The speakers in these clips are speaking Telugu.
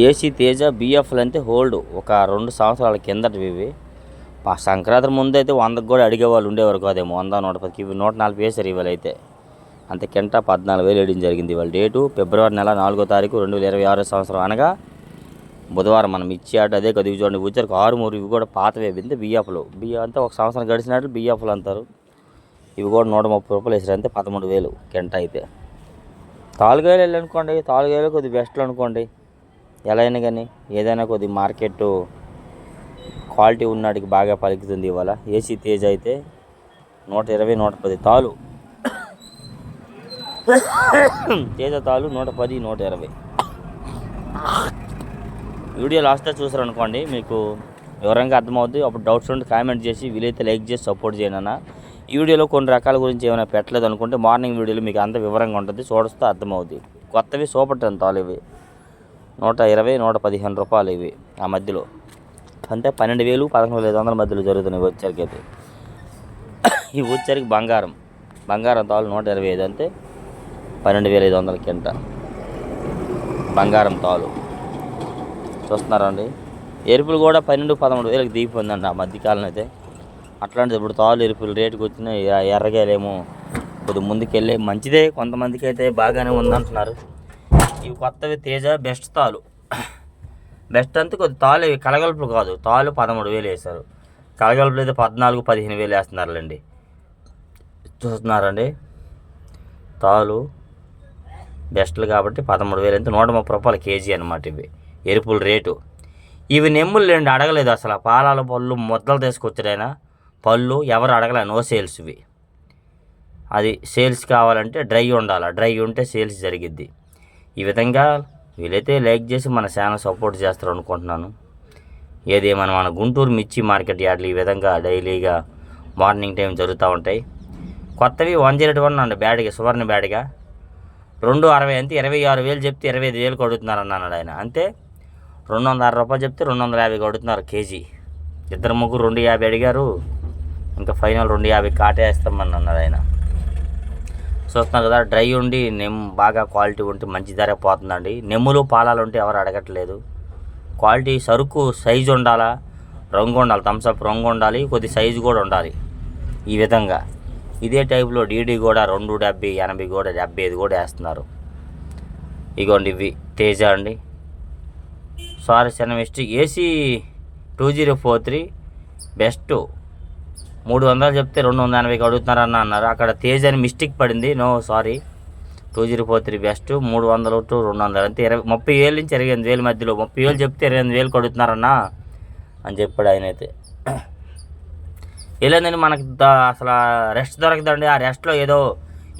ఏసీ తేజ బిఎఫ్లు అంటే హోల్డ్ ఒక 2 సంవత్సరాల కిందటివి ఇవి. సంక్రాంతి ముందు అయితే 100కి కూడా అడిగేవాళ్ళు ఉండేవారు కాదేమో. 100, 110కి ఇవి 140 వేసారు ఇవాళ అయితే. అంతే కింట 14,000 వేయడం జరిగింది. ఇవాళ డేటు ఫిబ్రవరి నెల 4వ తారీఖు 2026 సంవత్సరం అనగా బుధవారం. మనం ఇచ్చి ఆట అదే కదా. ఇవి చూడండి వచ్చరికి 6 ఇవి కూడా పాతవే బింది బియ్యపులు. బియ్యం అంతా ఒక సంవత్సరం గడిచినట్లు బియ్యపులు అంటారు. ఇవి కూడా 130 రూపాయలు వేసారు అంతే. 13,000 కింట అయితే. తాలుగాయలు వెళ్ళి అనుకోండి. తాలుగాయలు కొద్దిగా బెస్ట్లు అనుకోండి. ఎలా అయినా కానీ ఏదైనా కొద్ది మార్కెట్ క్వాలిటీ ఉన్నాడికి బాగా పలుకుతుంది ఇవాళ. ఏసీ తేజ అయితే 120, 110 తాలు. తేజ తాలు 110, 120. వీడియో లాస్ట్లో చూసారనుకోండి మీకు వివరంగా అర్థమవుతుంది. అప్పుడు డౌట్స్ ఉంటే కామెంట్ చేసి వీలైతే లైక్ చేసి సపోర్ట్ చేయండి అన్న. ఈ వీడియోలో కొన్ని రకాల గురించి ఏమైనా పెట్టలేదు అనుకుంటే మార్నింగ్ వీడియోలో మీకు అంత వివరంగా ఉంటుంది. చూడొస్తే అర్థమవుతుంది. కొత్తవి సూపర్ టెన్ తాలు ఇవి 120, 115 రూపాయలు ఇవి ఆ మధ్యలో. అంటే 12,000, 11,500 మధ్యలో జరుగుతున్నాయి వచ్చరికి అయితే. ఈ వచ్చరికి బంగారం తాలు 125 అంతే. 12,500 కింట బంగారం తాలు చూస్తున్నారండి. ఎరుపులు కూడా 12, 13,000కి దిగిపోయిందండి ఆ మధ్యకాలం అయితే. అట్లాంటిది ఇప్పుడు తాలు ఎరుపులు రేటుకి వచ్చినాయి. ఎర్రగాయలేమో కొద్ది ముందుకెళ్ళి మంచిదే, కొంతమందికి అయితే బాగానే ఉందంటున్నారు. ఇవి కొత్తవి తేజ బెస్ట్ తాలు. బెస్ట్ అంతే కొద్ది తాలు ఇవి కలగలుపులు కాదు. తాలు 13,000 వేశారు. కలగలుపులు అయితే 14, 15,000 వేస్తున్నారులేండి. చూస్తున్నారండి తాలు బెస్ట్లు కాబట్టి 13,000 అంటే 130 రూపాయలు కేజీ అనమాట ఇవి ఎరుపుల రేటు. ఇవి నెమ్ములు లేండి, అడగలేదు అసలు. పాలాల పళ్ళు ముద్దలు తీసుకొచ్చాడైనా పళ్ళు ఎవరు అడగలే. నో సేల్స్ ఇవి. అది సేల్స్ కావాలంటే డ్రై ఉండాలి. డ్రై ఉంటే సేల్స్ జరిగిద్ది. ఈ విధంగా వీలైతే లైక్ చేసి మన ఛానల్ సపోర్ట్ చేస్తారు అనుకుంటున్నాను. ఏది మన గుంటూరు మిర్చి మార్కెట్ యార్డ్లు ఈ విధంగా డైలీగా మార్నింగ్ టైం జరుగుతూ ఉంటాయి. కొత్తవి 101 అండి బ్యాడ్గా, సువర్ణ బ్యాడ్గా 260 అంతే. 26,000 చెప్తే 25,000 అడుగుతున్నారు అన్నాడు ఆయన. అంతే 206 రూపాయలు చెప్తే 250 అడుగుతున్నారు కేజీ. ఇద్దరు ముగ్గురు 250 అడిగారు. ఇంకా ఫైనల్ 250 కాటేస్తామని అన్నాడు ఆయన. చూస్తున్నారు కదా, డ్రై ఉండి బాగా క్వాలిటీ ఉంటే మంచి ధర పోతుందండి. నెమ్ములు పాలాలు ఉంటే ఎవరు అడగట్లేదు. క్వాలిటీ సరుకు సైజు ఉండాలా, రంగు ఉండాలి, థమ్స్అప్ రంగు ఉండాలి, కొద్ది సైజు కూడా ఉండాలి. ఈ విధంగా ఇదే టైప్లో డీడీ కూడా 270, 80 కూడా 75 కూడా వేస్తున్నారు. ఇగోండి ఇవి తేజ అండి. సారీ సెనవిస్ట్ ఏసీ 2043 బెస్ట్ 300 చెప్తే 280 అడుగుతున్నారన్న అన్నారు. అక్కడ తేజ అని మిస్టేక్ పడింది. నో సారీ, 2043 బెస్ట్ 300 to 200 అంతే. 30,000 నుంచి 28,000 మధ్యలో. 30,000 చెప్తే 28,000 అడుగుతున్నారన్నా అని చెప్పాడు ఆయన అయితే. వెళ్ళేందండి మనకి అసలు రెస్ట్ దొరకదండి. ఆ రెస్ట్లో ఏదో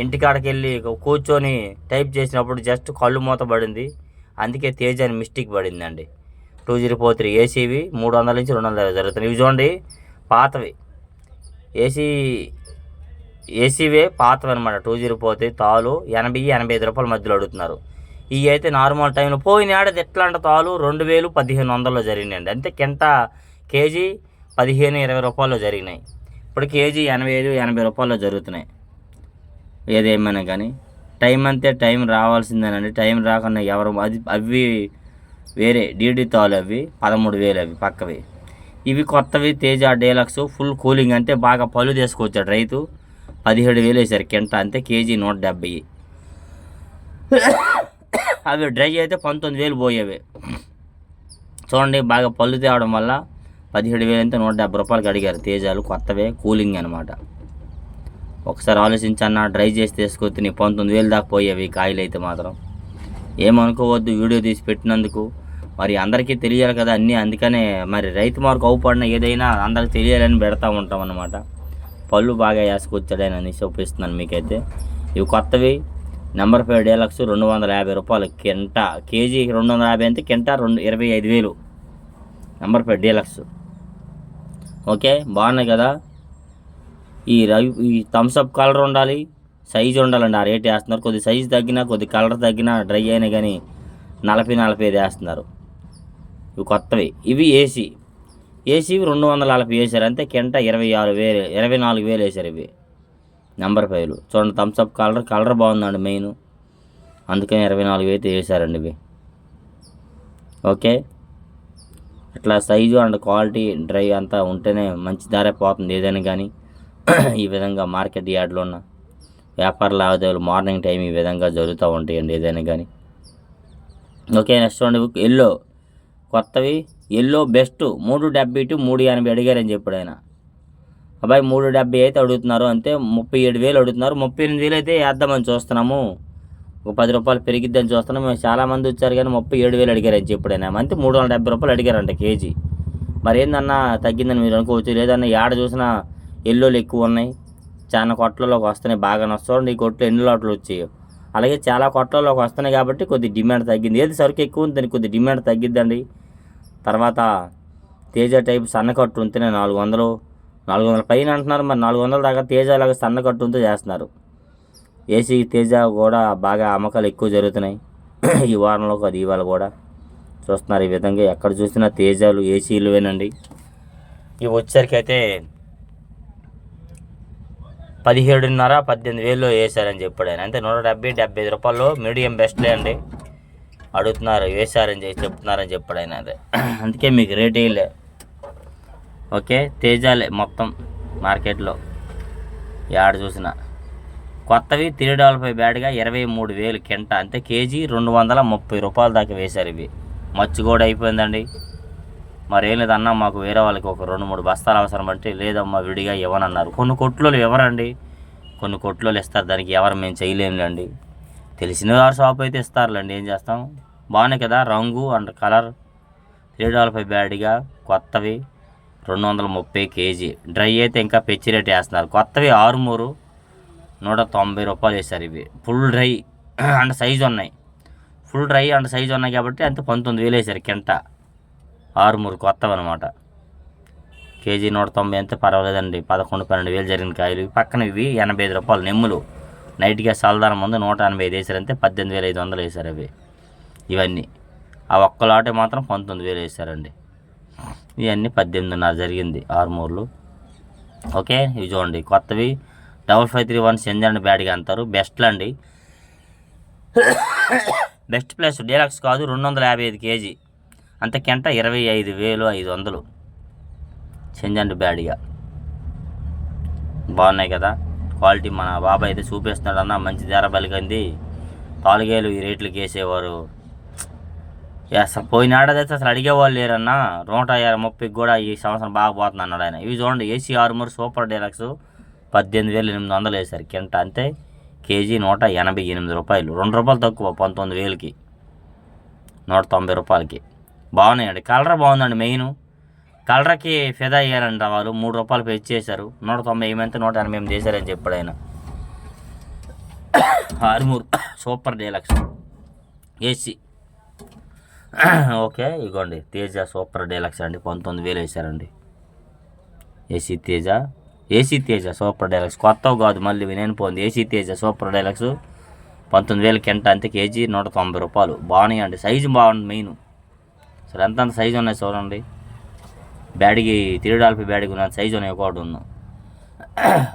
ఇంటికాడకి వెళ్ళి కూర్చొని టైప్ చేసినప్పుడు జస్ట్ కళ్ళు మూత పడింది. అందుకే తేజ అని మిస్టేక్ పడిందండి. 2043 ఏసీవి 300 నుంచి 200 జరుగుతున్నాయి. ఇవి చూడండి పాతవి ఏసీవే పాతవి అనమాట. 2043 తాలు 80, 85 రూపాయల మధ్యలో అడుగుతున్నారు. ఇవి అయితే నార్మల్ టైంలో పోయిన ఏడాది ఎట్లా అంటే తాలు 2,000, 1,500లో జరిగినాయండి. అంతే కింట కేజీ 15, 20 రూపాయల్లో జరిగినాయి. ఇప్పుడు కేజీ 85, 80 రూపాయల్లో జరుగుతున్నాయి. ఏదేమైనా కానీ టైం అంతే. టైం రావాల్సిందేనండి. టైం రాకుండా ఎవరు అవి వేరే డీడీ తాలు అవి 13,000 అవి పక్కవి. ఇవి కొత్తవి తేజ డీలక్స్ ఫుల్ కూలింగ్ అంతే. బాగా పళ్ళు తీసుకొచ్చాడు రైతు. 17,000 వేసారు కింట అంతే. కేజీ 170. అవి డ్రై అయితే 19,000 పోయేవి. చూడండి బాగా పళ్ళు తేవడం వల్ల 17,000 అంటే 170 రూపాయలకి అడిగారు తేజాలు. కొత్తవే కూలింగ్ అనమాట. ఒకసారి ఆలోచించన్నా, డ్రై చేసి తీసుకొస్తే నీ 19,000 దాకా పోయేవి కాయలు అయితే మాత్రం. ఏమనుకోవద్దు వీడియో తీసి పెట్టినందుకు. మరి అందరికీ తెలియాలి కదా అన్నీ. అందుకనే మరి రైతు మార్కు అవుపడిన ఏదైనా అందరికి తెలియాలని పెడతా ఉంటాం అన్నమాట. పళ్ళు బాగా వేసుకొచ్చాడని అని చూపిస్తున్నాను మీకైతే. ఇవి కొత్తవి నెంబర్ 5 డీలక్స్ 250 రూపాయలు కింట. కేజీ 250 అంటే కింట 25,000 నెంబర్ 5 డీలక్స్. ఓకే బాగున్నాయి కదా. ఈ థమ్స్అప్ కలర్ ఉండాలి, సైజు ఉండాలండి. ఆ రేట్ వేస్తున్నారు. కొద్ది సైజు తగ్గినా, కొద్ది కలర్ తగ్గినా, డ్రై అయినా కానీ 40, 45 వేస్తున్నారు. ఇవి కొత్తవి. ఇవి ఏసీవి 240 వేశారు అంతే. కింట 26,000, 24,000 వేశారు ఇవి నెంబర్ 5లు. చూడండి థమ్స్అప్ కలర్ బాగుందండి మెయిన్. అందుకని 24,000 అయితే వేశారండి ఇవి. ఓకే, ఇట్లా సైజు అండ్ క్వాలిటీ డ్రై అంతా ఉంటేనే మంచి ధర పోతుంది ఏదైనా కానీ. ఈ విధంగా మార్కెట్ యార్డ్లో ఉన్న వ్యాపార లావాదేవీలు మార్నింగ్ టైం ఈ విధంగా జరుగుతూ ఉంటాయండి ఏదైనా కానీ. ఓకే, నెక్స్ట్ చూడండి ఎల్లో కొత్తవి. ఎల్లో బెస్ట్ 370 to 380 అడిగారని చెప్పాడు ఆయన. అబ్బాయి 370 అయితే అడుగుతున్నారు, అంతే 37,000 అడుగుతున్నారు. 38,000 అయితే వేద్దామని చూస్తున్నాము, ఒక 10 రూపాయలు పెరిగిద్దని చూస్తున్నాం. మేము చాలామంది వచ్చారు కానీ 37,000 అడిగారని చెప్పాడు ఆయన. అంతే 370 రూపాయలు అడిగారంట కేజీ. మరి ఏందన్నా తగ్గిందని మీరు అనుకోవచ్చు. లేదన్నా ఏడ చూసినా ఎల్లోలు ఎక్కువ ఉన్నాయి, చాలా కొట్లలోకి వస్తున్నాయి బాగా నష్టం. ఈ కొట్లు ఎన్ని లోట్లు వచ్చాయి, అలాగే చాలా కొట్లలోకి వస్తున్నాయి కాబట్టి కొద్ది డిమాండ్ తగ్గింది. ఏది సరుకు ఎక్కువ ఉంది దానికి కొద్ది డిమాండ్ తగ్గిద్దండి. తర్వాత తేజ టైప్ సన్నకట్టు ఉంటేనే 400 పైన అంటున్నారు. మరి 400 దాకా తేజ లాగా సన్నకట్టు ఉంటే చేస్తున్నారు. ఏసీ తేజ కూడా బాగా అమ్మకాలు ఎక్కువ జరుగుతున్నాయి ఈ వారంలో, అది ఇవాళ కూడా చూస్తున్నారు. ఈ విధంగా ఎక్కడ చూసినా తేజాలు ఏసీలువేనండి. ఇవి వచ్చేసరికి అయితే 17,500-18,000 వేశారని చెప్పాడు ఆయన. అంతే 170-75 రూపాయలు మీడియం బెస్ట్లే అండి అడుగుతున్నారు, వేశారని చెప్తున్నారని చెప్పాడు ఆయన. అదే అందుకే మీకు రేట్ వేయలే. ఓకే, తేజాలే మొత్తం మార్కెట్లో యాడ చూసిన. కొత్తవి $3 బ్యాడ్గా 23,000 కింట, అంతే కేజీ 230 రూపాయల దాకా వేశారు. ఇవి మచ్చు కూడా అయిపోయిందండి. మరి ఏం లేదన్నా, మాకు వేరే వాళ్ళకి ఒక 2-3 బస్తాలు అవసరం అంటే, లేదమ్మా విడిగా ఇవ్వనన్నారు. కొన్ని కొట్లు ఇవ్వరండి, కొన్ని కొట్లు ఇస్తారు, దానికి ఎవరు మేము చేయలేములేండి. తెలిసిన వారి షాప్ అయితే ఇస్తారులేండి, ఏం చేస్తాం. బాగున్నాయి కదా రంగు అండ్ కలర్. $3 బ్యాడ్గా కొత్తవి 230 కేజీ. డ్రై అయితే ఇంకా పెచ్చి రేట్ వేస్తున్నారు. కొత్తవి 6 190 రూపాయలు వేశారు. ఇవి ఫుల్ డ్రై అండ్ సైజు ఉన్నాయి, ఫుల్ డ్రై అండ్ సైజు ఉన్నాయి కాబట్టి అంతే 19,000 వేశారు కింట. 6 కొత్తవి అనమాట. కేజీ 190 అంతే పర్వాలేదండి. 11-12,000 జరిగిన కాయలు. పక్కన ఇవి 85 రూపాయలు నెమ్ములు. నైట్గా సలదానం ముందు 185 వేశారంతే 18,500 వేశారు అవి. ఇవన్నీ ఆ ఒక్క లాటే మాత్రం 19,000 వేశారండి. ఇవన్నీ 18,500 జరిగింది 6 ఓకే, ఇవి చూడండి కొత్తవి 5531 సెంజండ్ బ్యాడ్గా అంటారు. బెస్ట్లు అండి, బెస్ట్ ప్లస్ డీలక్స్ కాదు. 255 కేజీ అంతే కింట 25,500 సెంజండ్ బ్యాడ్గా. బాగున్నాయి కదా క్వాలిటీ. మన బాబాయ్ అయితే చూపిస్తున్నాడు అన్న, మంచి ధర పలికింది. తాలుగేలు ఈ రేట్లకి వేసేవారు పోయిన ఏడాది అయితే అసలు అడిగేవాళ్ళు లేరన్నా. 130 కూడా ఈ సంవత్సరం బాగా పోతుంది అన్నాడు ఆయన. ఇవి చూడండి ఏసీ 6 సూపర్ డీలక్స్ 18,800 వేశారు కింట, అంతే కేజీ 188 రూపాయలు. 2 రూపాయలు తక్కువ 19,000కి, 190 రూపాయలకి. బాగున్నాయండి, కలర్ బాగుందండి. మెయిన్ కలర్కి ఫిదా అయ్యారంట వాళ్ళు. 3 రూపాయలు పే చేశారు. 190 ఏమంటే 188 చేశారని చెప్పాడు ఆయన. 6 సూపర్ డీలక్స్ ఏసీ. ఓకే, ఇగోండి తేజ సూపర్ డీలక్స్ అండి 19,000 వేశారండి. ఏసీ తేజ సూపర్ డీలక్స్ కొత్తవి కాదు, మళ్ళీ నేను పోయింది. ఏసీ తేజ సూపర్ డీలక్స్ 19,000 కింట, అంతే కేజీ 190 రూపాయలు. బాగున్నాయి అండి, సైజు బాగుంది. మెయిన్ అసలు ఎంతంత సైజు ఉన్నాయి చూడండి. బ్యాడ్కి $3 బ్యాడ్కి ఉన్న సైజు ఉన్నాయి ఒకటి ఉన్నాం.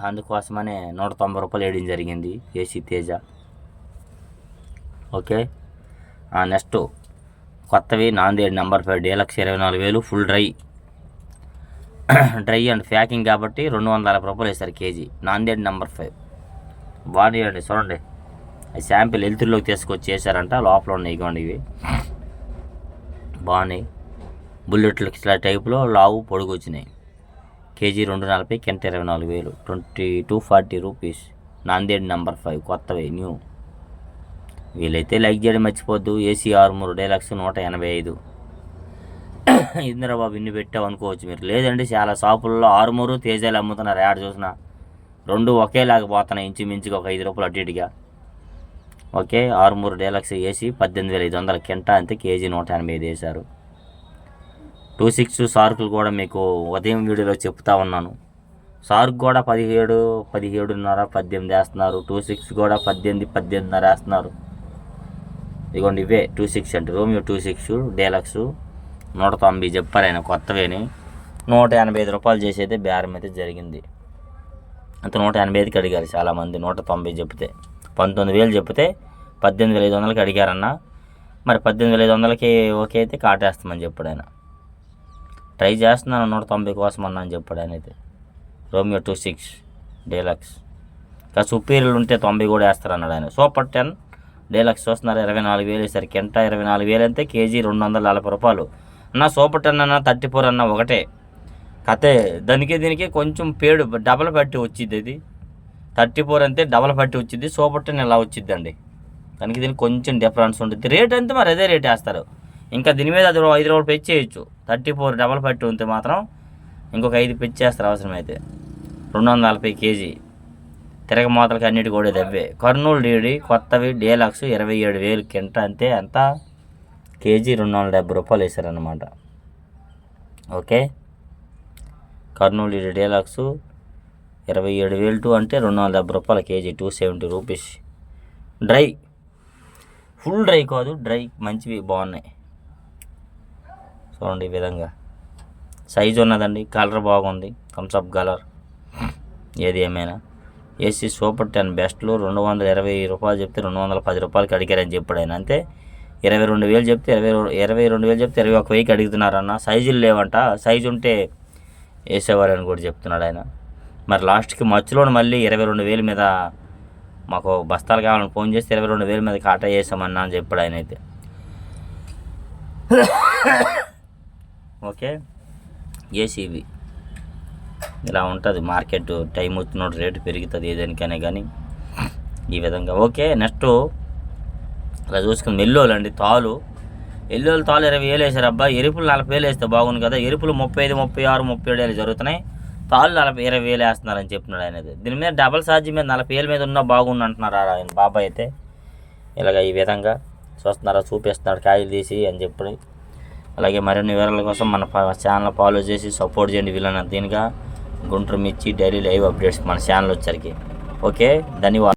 అందుకోసమనే 190 రూపాయలు వేయడం జరిగింది ఏసీ తేజ. ఓకే, నెక్స్ట్ కొత్తవి Nanded number 5 deluxe 24,000 full dry and packing కాబట్టి 240 రూపాయలు వేస్తారు కేజీ. నాందేడ్ నెంబర్ 5 బాగున్నాయండి చూడండి. అది శాంపిల్ హెల్త్లోకి తీసుకొచ్చి చేశారంట, లోపల ఉన్నాయి ఇవ్వండి. ఇవి బాగున్నాయి, బుల్లెట్లు ఇట్లా టైపులో లావు పొడుగు వచ్చినాయి. కేజీ 240 కింట 24,000 2240 రూపీస్. నాందేడ్ నెంబర్ 5 కొత్తవి న్యూ. వీలైతే లైక్ చేయడం మర్చిపోద్దు. AC 6 deluxe 185. ఇందిరాబాబు ఇన్ని పెట్టావు అనుకోవచ్చు మీరు. లేదండి, చాలా షాపుల్లో 6 తేజాలు అమ్ముతున్నారు. యాడ్ చూసిన 2 ఒకేలాగా పోతున్నాయి, ఇంచుమించుగా ఒక 5 రూపాయలు అటు ఇటుగా. ఓకే, 6 డీలక్స్ ఏసీ 18,500 కింట, అంతే కేజీ 185 వేశారు. 26 సార్కులు కూడా మీకు ఉదయం వీడియోలో చెప్తా ఉన్నాను. సార్కు కూడా 17, 17.5, 18 వేస్తున్నారు. 26 కూడా 18, 18.5 వేస్తున్నారు. ఇదిగోండి ఇవే 26 అంటే రోమియో 26 డీలక్స్ 190 చెప్పారు ఆయన. కొత్తవేని 185 రూపాయలు చేసేదే బేరం అయితే జరిగింది. అంత 185కి అడిగారు చాలామంది. 190 చెప్తే 19,000 చెప్తే 18,500కి అడిగారన్న. మరి 18,500కి ఓకే అయితే కాటేస్తామని చెప్పాడు ఆయన. ట్రై చేస్తున్నాను 190 కోసం అన్నా అని చెప్పాడు ఆయన అయితే. రోమియో 26 డీలక్స్ ఇంకా సుపీరియర్ ఉంటే 90 కూడా వేస్తారన్నాడు ఆయన. సూపర్ 10 డీలక్స్ చూస్తున్నారు 24,000 వేసారు. కెంటా 24,000 అంటే కేజీ 240 రూపాయలు అన్న. సూపర్ 10 అన్న 34 అన్న ఒకటే కతే. దీనికి కొంచెం పేడు డబల్ పట్టి వచ్చింది. ఇది 34 అంతే డబల్ పట్టి వచ్చింది. సూపర్ 10 ఇలా వచ్చిందండి. దీనికి కొంచెం డిఫరెన్స్ ఉంటుంది. రేట్ అంతే మరి అదే రేట్ వేస్తారు. ఇంకా దీని మీద అది 5 రూపాయలు పెంచేయచ్చు. 34 డబల్ పట్టి ఉంటే మాత్రం ఇంకొక 5 పెంచేస్తారు అవసరమైతే. 240 కేజీ తిరగమూతలకి అన్నిటి కూడా దవ్వే. కర్నూలు డీడీ కొత్తవి డీలక్స్ 27,000 కింట అంతే. అంతా కేజీ 270 రూపాయలు వేసారన్నమాట. ఓకే, కర్నూలు డీడీ డీలక్స్ 27,000 అంటే 270 రూపాయల KG, 270 rupees. Dry, full dry కాదు, డ్రై మంచివి బాగున్నాయి చూడండి. ఈ విధంగా సైజు ఉన్నదండి. కలర్ బాగుంది, థమ్స్అప్ కలర్. ఏది ఏమైనా ఏసీ సూపర్ 10 బెస్ట్లు 220 రూపాయలు చెప్తే 210 రూపాయలకి అడిగారని చెప్పాడు ఆయన. అంతే 22,000 చెప్తే 22,000 చెప్తే 21,000కి అడుగుతున్నారన్న. సైజులు లేవంట, సైజు ఉంటే వేసేవారని కూడా చెప్తున్నాడు ఆయన. మరి లాస్ట్కి మధ్యలో మళ్ళీ 22,000 మీద మాకు బస్తాలు కావాలని ఫోన్ చేస్తే 22,000 మీద కాటా వేసామన్నా అని చెప్పాడు ఆయన అయితే. ఓకే, ఏసీబీ ఇలా ఉంటుంది మార్కెట్. టైం వచ్చినప్పుడు రేటు పెరుగుతుంది ఏదానికనే కానీ ఈ విధంగా. ఓకే, నెక్స్ట్ ఇలా చూసుకుని మెల్లోలు అండి. తాలు ఎల్లోలు తాలు 20,000 వేసారు అబ్బా. ఎరుపులు 40,000 వేస్తే బాగుంది కదా. ఎరుపులు 35, 36, 37 జరుగుతున్నాయి. తాళ్ళు 20,000 వేస్తున్నారని చెప్తున్నాడు ఆయన. దీని మీద డబల్ ఛార్జ్ మీద 40,000 మీద ఉన్నా బాగుంది అంటున్నారు ఆయన బాబాయ్ అయితే. ఇలాగ ఈ విధంగా చూస్తున్నారా, చూపిస్తున్నాడు కాయలు తీసి అని చెప్పి. అలాగే మరిన్ని వివరాల కోసం మన ఛానల్ ఫాలో చేసి సపోర్ట్ చేయండి. వీళ్ళని దీనిగా గుంటూరు మిర్చి డైలీ లైవ్ అప్డేట్స్ మన ఛానల్ వచ్చరికి. ఓకే, ధన్యవాదాలు.